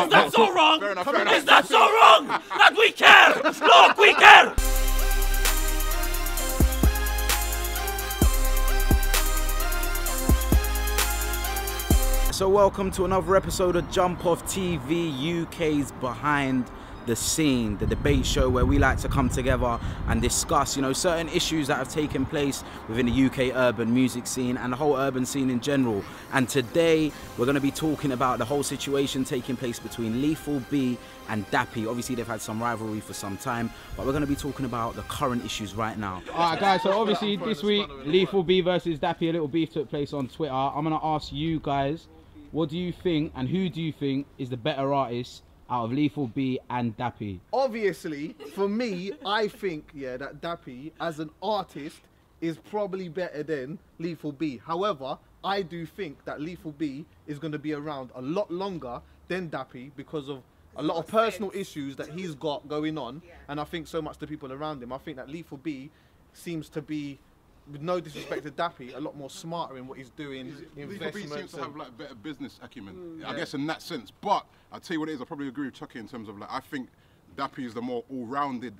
Is that so wrong? Is that so wrong? That we care! Look, we care! So welcome to another episode of Jump Off TV, UK's Behind the Scene, the debate show where we like to come together and discuss, certain issues that have taken place within the UK urban music scene and the whole urban scene in general. And today we're going to be talking about the whole situation taking place between Lethal B and Dappy. Obviously they've had some rivalry for some time, but we're going to be talking about the current issues right now. Alright guys, so obviously this week Lethal B versus Dappy, a little beef took place on Twitter. I'm going to ask you guys, what do you think and who do you think is the better artist out of Lethal B and Dappy? Obviously, for me, I think, that Dappy, as an artist, is probably better than Lethal B. However, I do think that Lethal B is going to be around a lot longer than Dappy because of a lot of personal issues that he's got going on, and I think so much to people around him. I think that Lethal B seems to be, with no disrespect to Dappy, a lot more smarter in what he's doing. Lethal B seems to have like better business acumen, I guess in that sense. But I'll tell you what it is, I probably agree with Chucky in terms of like, I think Dappy is the more all-rounded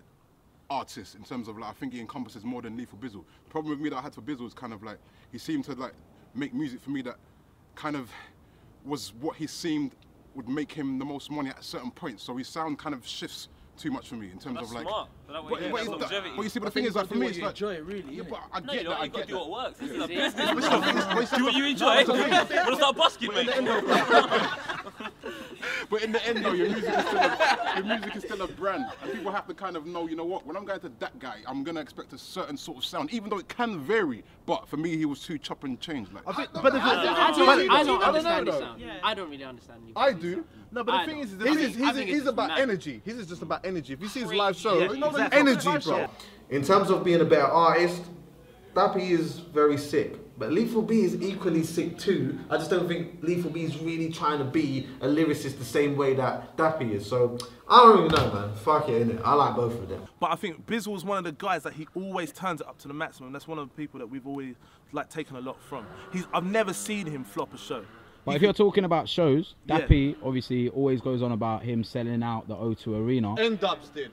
artist in terms of like, I think he encompasses more than Lethal Bizzle. The problem with me that I had for Bizzle is kind of like, he seemed to like make music for me that kind of was what he seemed would make him the most money at certain points. So his sound kind of shifts too much for me in terms of like. Smart. But you see, but the thing is, like for me, it's like enjoy it really. Yeah, but I No, get you that. don't. I You got get to do what that. works. This is a business. Do what you enjoy. No, Want to start busking, mate? But in the end, though, your music is still a brand, and people have to kind of know, you know what? When I'm going to that guy, I'm gonna expect a certain sort of sound, even though it can vary. But for me, he was too chop and change. Like, I don't understand this sound. I don't really understand you. I do. No, but the thing is, he's about energy. His is just about energy. If you see his live show, energy, bro. In terms of being a better artist, Dappy is very sick. But Lethal B is equally sick too. I just don't think Lethal B is really trying to be a lyricist the same way that Dappy is. So, I don't even know, man. Fuck it, innit? I like both of them. But I think Bizzle's one of the guys that he always turns it up to the maximum. That's one of the people that we've always like taken a lot from. I've never seen him flop a show. But if you're talking about shows, Dappy obviously always goes on about him selling out the O2 Arena. N-Drugz did.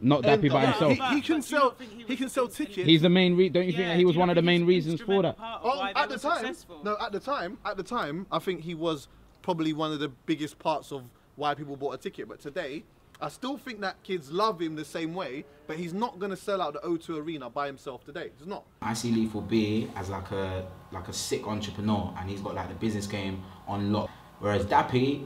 Not Dappy by himself. He can sell tickets. He's the main don't you think that he was one of the main reasons for that? Oh, at the time, I think he was probably one of the biggest parts of why people bought a ticket. But today, I still think that kids love him the same way, but he's not going to sell out the O2 Arena by himself today. He's not. I see Lethal B as like a sick entrepreneur, and he's got like the business game on lock. Whereas Dappy,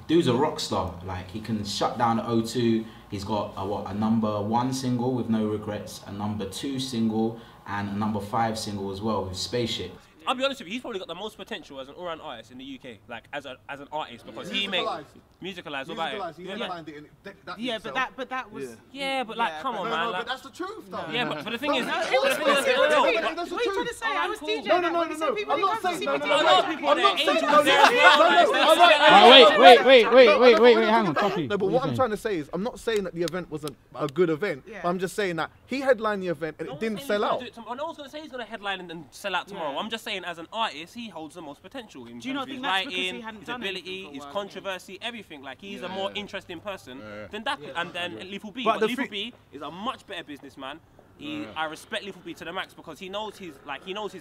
dude's a rock star. Like, he can shut down the O2. He's got a #1 single with No Regrets, a #2 single, and a #5 single as well with Spaceship. I'll be honest with you, he's probably got the most potential as an all-round artist in the UK, like as an artist, because he makes musicalised. What about it? Yeah, but that was. Yeah, but like, come on, man. No, like, but that's the truth, though. yeah, but the thing is, That's the truth. What are you trying to say? I was DJing. No. I'm not saying. No. Wait, hang on, Coffee. No, but what I'm trying to say is, I'm not saying that the event wasn't a good event. But I'm just saying that he headlined the event and it didn't sell out. No one's going to say he's going to headline and sell out tomorrow. I'm just saying, as an artist, he holds the most potential in terms of his writing, his ability, his controversy, everything. Like, he's a more interesting person than Dappy and then Lethal B. But Lethal B is a much better businessman. I respect Lethal B to the max because he knows his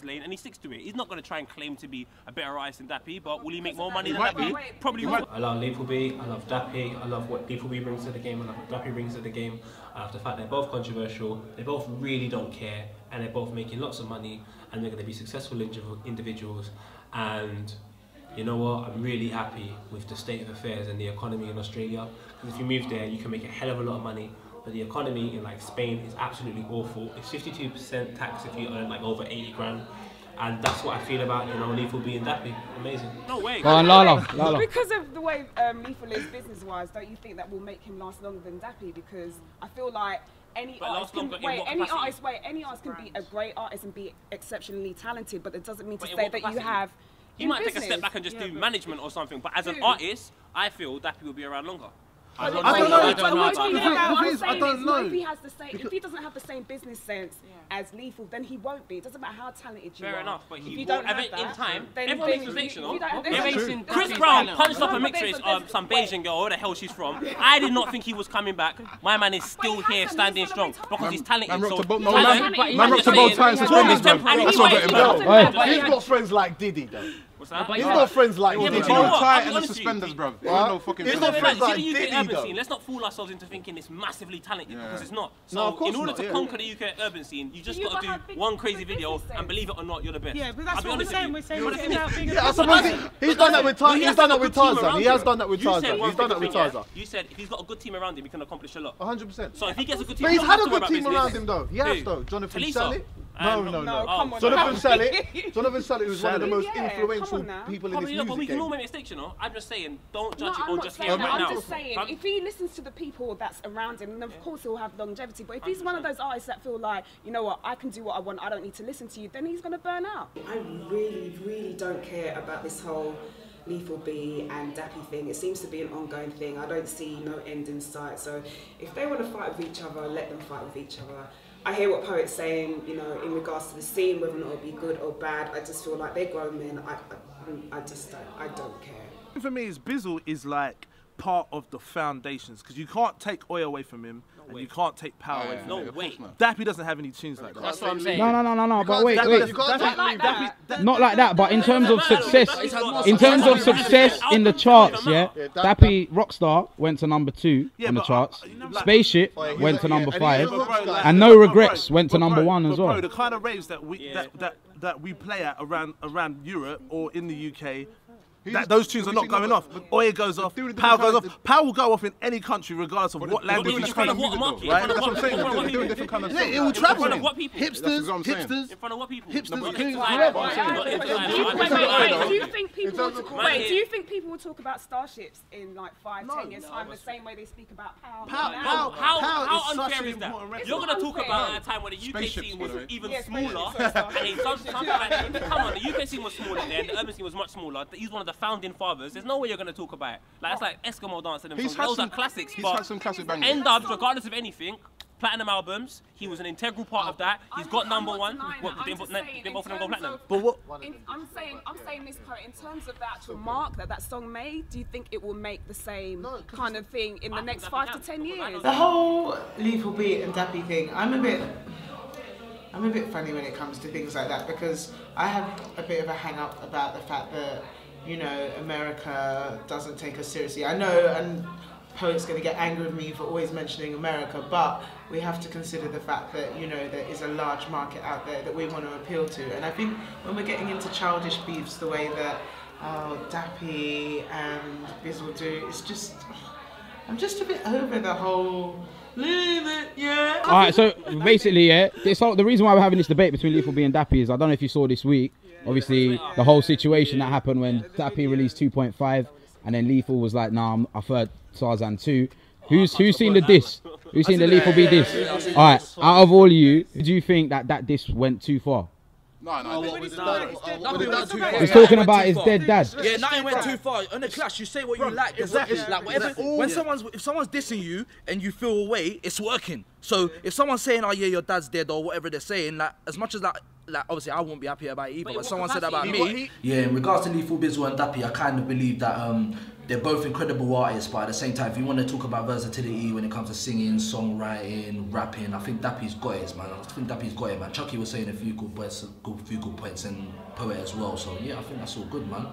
lane and he sticks to it. He's not going to try and claim to be a better artist than Dappy, but will he make more money than Dappy? Probably will. I love Lethal B, I love Dappy, I love what Lethal B brings to the game, I love what Dappy brings to the game. I love the fact they're both controversial, they both really don't care, and they're both making lots of money, and they're going to be successful individuals. And you know what, I'm really happy with the state of affairs and the economy in Australia, because if you move there you can make a hell of a lot of money, but the economy in like Spain is absolutely awful. It's 52% tax if you earn like over 80 grand. And that's what I feel about, Lethal B and Dappy. Amazing. No way. Go on, Lala. Because of the way Lethal is business-wise, don't you think that will make him last longer than Dappy? Because I feel like any artist can be a great artist and be exceptionally talented, but it doesn't mean to say that you have. He might take a step back and just do management or something, but as an artist, I feel Dappy will be around longer. I don't know. I don't know. If he has the same, if he doesn't have the same business sense as Lethal, then he won't be. It doesn't matter how talented you are. Fair enough, but if you don't have that, in time, then everyone makes mistakes, you know. Chris Brown punched up a mixed race, some Bayesian girl, where the hell she's from. I did not think he was coming back. My man is still here, standing strong because he's talented. Man rocked to both times. He's got friends like Diddy, though. What's that? He's got friends like Diddy. You know what? Tie and the suspenders, bro. He's got friends like Diddy, though. Let's not fool ourselves into thinking it's massively talented because it's not. No, of So course in order not, to conquer the UK urban scene, you just got to do one crazy video and believe it or not, you're the best. Yeah, but that's what we're saying. We're saying he's done that with Tarzan. He's done that with Tarzan. He has done that with Tarzan. He's done that with Tarzan. You said if he's got a good team around him, he can accomplish a lot. 100%. So if he gets a good team, But he's had a good team around him, though. He has, though. Jonathan Shalley. No. Come on. Jonathan Shalley was one of the most influential people in this music But we can game. all make mistakes, you know. I'm just saying, don't judge it I'm on not just saying him that. right now. I'm just saying, if he listens to the people that's around him, then of course he'll have longevity. But if he's one of those artists that feel like, you know what, I can do what I want, I don't need to listen to you, then he's going to burn out. I really, really don't care about this whole Lethal B and Dappy thing. It seems to be an ongoing thing. I don't see no end in sight. So if they want to fight with each other, let them fight with each other. I hear what Poet's saying, you know, in regards to the scene, whether or not it'll be good or bad. I just feel like they're grown men. I don't care. For me, Bizzle is like part of the foundations because you can't take Oil away from him and you can't take Power away from him. No way. Dappy doesn't have any tunes like that. That's what I'm saying. No. But wait. Dappy, Not like that. But in terms of success, in the charts, Dappy Rockstar went to number 2 in the charts. Spaceship went to number 5, and No Regrets went to number 1 as well. Bro, the kind of raves that we play at around Europe or in the UK. Those tunes are not going off. Oya goes off, Power goes off. Power will go off in any country regardless of what language he's kind of speaking. music, right? That's what I'm saying. They're doing different kind of stuff. It will travel. In front of what people? Hipsters. In front of what people? Do you think people will talk about Starships in like 5-10 years time the same way they speak about Power? How unfair is that? You're going to talk about a time where the UK scene was even smaller. And come on, the UK scene was smaller then, the urban scene was much smaller. He's one of the founding fathers. There's no way you're going to talk about it. Like, that's like Eskimo Dance and them songs. Those are classics. He's had some classic bangers. N-Drugz, regardless of anything, platinum albums, he was an integral part of that. He's got number 1. Didn't both of them go platinum? But what? I'm saying this part in terms of the actual mark that song made. Do you think it will make the same kind of thing in the next 5 to 10 years? The whole Lethal B and Dappy thing, I'm a bit funny when it comes to things like that because I have a bit of a hang up about the fact that, you know, America doesn't take us seriously. I know, and Poet's going to get angry with me for always mentioning America, but we have to consider the fact that, you know, there is a large market out there that we want to appeal to. And I think when we're getting into childish beefs the way that Dappy and Bizzle do, it's just, I'm just a bit over the whole... Leave it, yeah. Alright, so basically, the reason why we're having this debate between Lethal B and Dappy is I don't know if you saw this week, obviously the whole situation that happened when Dappy released 2.5 and then Lethal was like, nah, I've heard Tarzan 2. Who's seen the diss? Who's seen the Lethal B diss? Alright, out of all of you, do you think that diss went too far? No. He's talking about his dead dad. Yeah, nothing went too far. On the clash, you say what you like. Exactly. Like whatever. When if someone's dissing you and you feel away, it's working. So if someone's saying, "Oh yeah, your dad's dead" or whatever they're saying, like as much as like obviously I won't be happy about it either. But someone said that about me. Yeah, in regards to Lethal Bizzle and Dappy, I kind of believe that they're both incredible artists, but at the same time, if you want to talk about versatility when it comes to singing, songwriting, rapping, I think Dappy's got it, man. Chucky was saying a few good points, and Poet as well. So yeah, I think that's all good, man.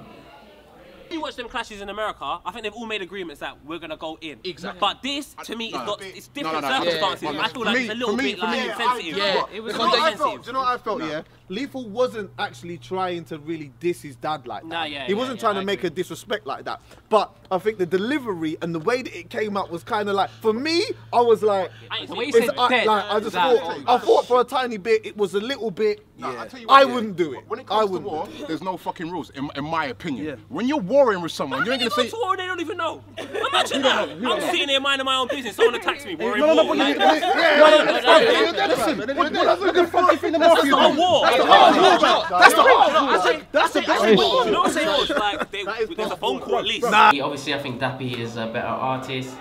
You watch them clashes in America, I think they've all made agreements that we're gonna go in. Exactly. But this, to me, is not. It's different circumstances. I feel like it's a little bit like insensitive. Yeah, it was insensitive. Do you know what I felt? Yeah, Lethal wasn't actually trying to really diss his dad like that. He wasn't trying to make a disrespect like that. But I think the delivery and the way that it came out was kind of like, for me, I was like, I thought for a tiny bit it was a little bit. I wouldn't do it. When it comes to war, there's no fucking rules, in my opinion. When you're warring with someone, you ain't gonna say. To war, they don't even know. Imagine that. I'm sitting here minding my own business. Someone attacks me. War. That's the war. That's the best. You know what I'm saying? Like there's a phone call at least. Obviously, I think Dappy is a better artist.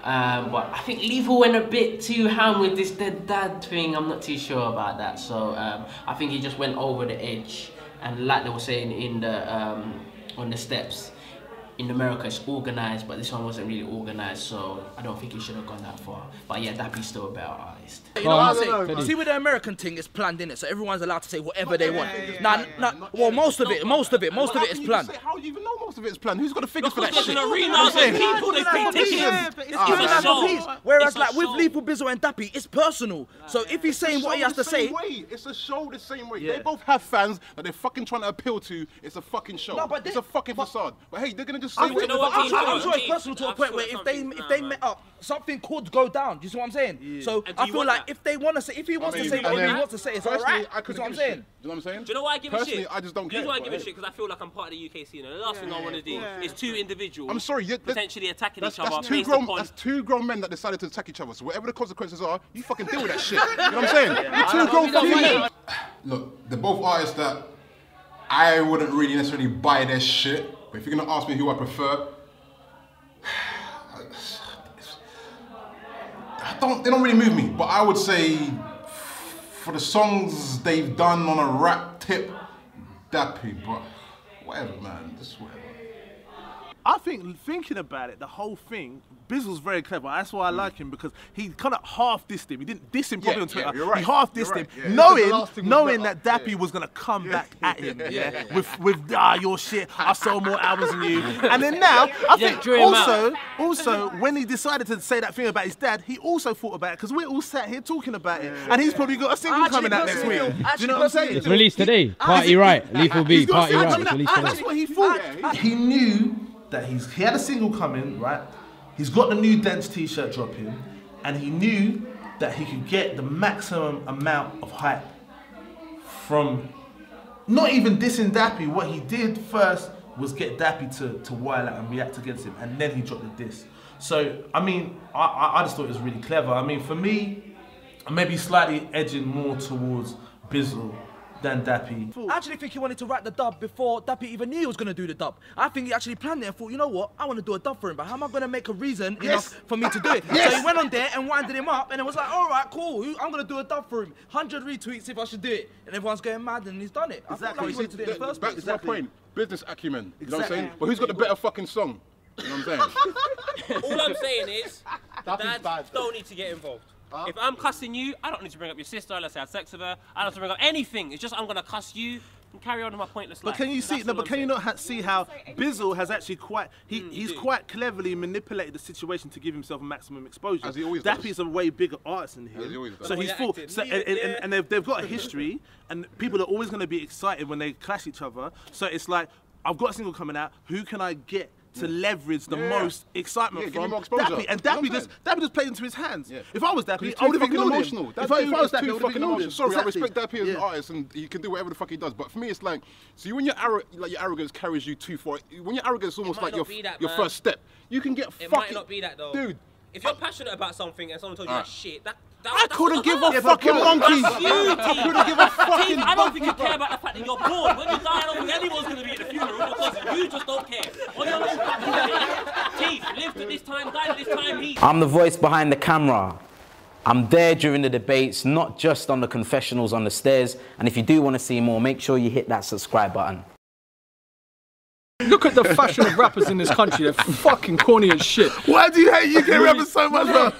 But I think Lethal went a bit too ham with this dead dad thing. I'm not too sure about that. So I think he just went over the edge. And like they were saying in the on the steps, in America it's organised, but this one wasn't really organised, so I don't think he should have gone that far. But yeah, Dappy's still a better artist. You know what I'm saying? See, with the American thing, it's planned in it, so everyone's allowed to say whatever they want. Well, most of it is planned. How do you even know most of it is planned? Who's got the figures for that shit? Whereas, like with Lethal Bizzle and Dappy, it's personal. So if he's saying what he has to say, it's a show the same way. They both have fans that they're fucking trying to appeal to. It's a fucking show. It's a fucking facade. But hey, they're gonna just say. I'm sure it's personal to a point where if they met up, something could go down. Do you see what I'm saying? Yeah. So I feel like if they want to say, if he wants to say whatever he wants to say, it's alright. That's what I'm saying. Do you know what I'm saying? Do you know why I give a shit? Personally, I just don't care. Here's why I give a shit, because I feel like I'm part of the UK scene. And the last thing I want to do is two individuals potentially attacking each other. That's two grown men that decided to attack each other. So whatever the consequences are, you fucking deal with that shit. You know what I'm saying? You're two grown fucking men. Look, they're both artists that I wouldn't really necessarily buy their shit. But if you're gonna ask me who I prefer, they don't really move me, but I would say for the songs they've done on a rap tip, Dappy, but whatever, man, just whatever. I think, thinking about it, the whole thing, Bizzle's very clever. That's why I like him, because he kind of half dissed him. He didn't diss him probably on Twitter. You're right. He half dissed him, knowing that Dappy was going to come back at him, with your shit, I sold more albums than you. And then now, I think also, when he decided to say that thing about his dad, he also thought about it, because we're all sat here talking about it. And he's probably got a single coming out next week. Do you know what I'm saying? It's released today. Party Right. Lethal B. Party Right. It's released today. That's what he thought. He knew that he had a single coming, right? He's got the new Dance t-shirt dropping, and he knew that he could get the maximum amount of hype from not even dissing Dappy. What he did first was get Dappy to wild out and react against him, and then he dropped the diss. So, I mean, I just thought it was really clever. I mean, for me, I'm maybe slightly edging more towards Bizzle than Dappy. I actually think he wanted to write the dub before Dappy even knew he was going to do the dub. I think he actually planned it and thought, you know what, I want to do a dub for him, but how am I going to make a reason enough for me to do it? So he went on there and winded him up, and it was like, all right, cool, I'm going to do a dub for him. 100 retweets if I should do it. And everyone's going mad, and he's done it. I felt like he wanted to do it in the first place. That's my point. Business acumen. You know what I'm saying? But who's got the better fucking song? You know what I'm saying? All I'm saying is, dads don't need to get involved. If I'm cussing you, I don't need to bring up your sister unless I had sex with her. I don't have to bring up anything. It's just I'm gonna cuss you and carry on with my pointless life. But can you see? No, but can you not see how Bizzle has actually he's quite cleverly manipulated the situation to give himself maximum exposure. As he always does. Dappy's a way bigger artist than him. As he always does. So he's full. So, and they've got a history, and people are always going to be excited when they clash each other. So it's like, I've got a single coming out. Who can I get to leverage the most excitement from Dappy? And Dappy just played into his hands. If I was Dappy, I would have ignored him. If I was Dappy, I would have ignored him. Sorry, I respect Dappy as an artist, and he can do whatever the fuck he does. But for me, it's like, see, when your arrogance carries you too far, when your arrogance is almost like your first step, you can get fucking. It might not be that though, dude. If you're passionate about something and someone told you that shit, I couldn't give a fucking monkey. I couldn't give a fucking. I don't think you care about the fact that you're bored. When you die, I don't think anyone's going to be at the funeral because you just don't care. On your own Teeth, lived at this time, died at this time. I'm the voice behind the camera. I'm there during the debates, not just on the confessionals on the stairs. And if you do want to see more, make sure you hit that subscribe button. Look at the fashion of rappers in this country. They're fucking corny as shit. Why do you hate UK rappers so much, bro?